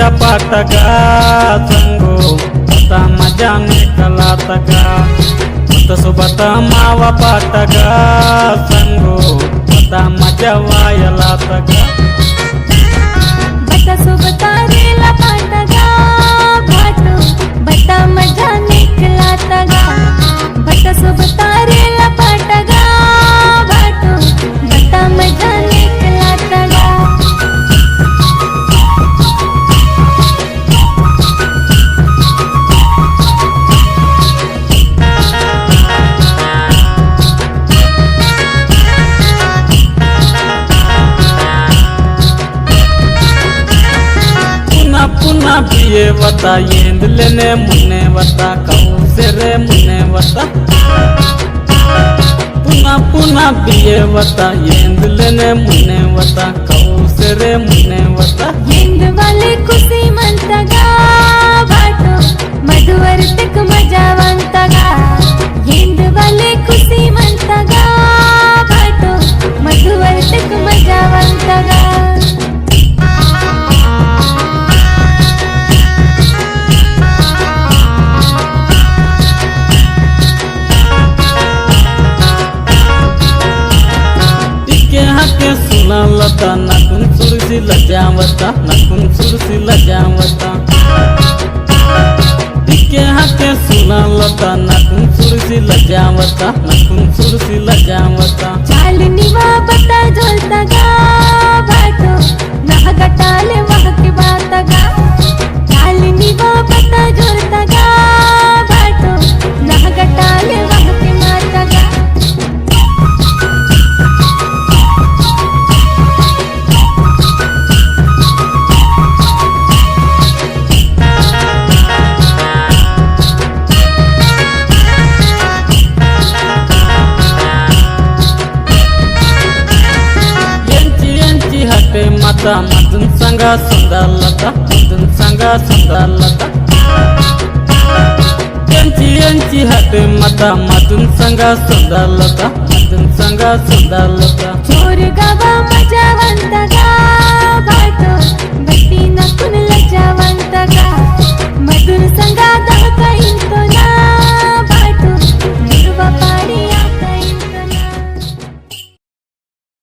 माझ्या पाटगा संगो आता माझ्या निकलातगा सोबत मावा पाटगा संगो आता माझ्या वायलातगा बता सोबत रेला पाटगा भाटो बता माझ्या निकलातगा बता सोबत रेला पाटगा भाटो बता माझ्या निकलातगा पुन्हा बिये वता येंदलेने मुन्ने वता कौसेरे मुन्ने वता पुन्हा बिये वता येंदलेने मुन्ने वता कौसेरे मुन्ने वता वाले खुशी म्हणतगा भाटो मधुवर्तक मजावंतगा वाले खुशी म्हणतगा भाटो मधुवर्तक मजावंतगा के सुना लता नकुन सुरसी लजावता नकुन सुरसी लजावता के हाके सुना लता नकुन सुरसी लजावता नकुन सुरसी लजावता चालनी वा बता झोलतगा भाटो नह गटाले वह के बातगा चालनी वा बता झोलतगा भाटो नह गटाले वह के मातगा माता मदन संगा संदालता मदन संगा संदालता यांची हटे माता मदन संगा संदालता मदन संगा संदालता चोर गावा मजा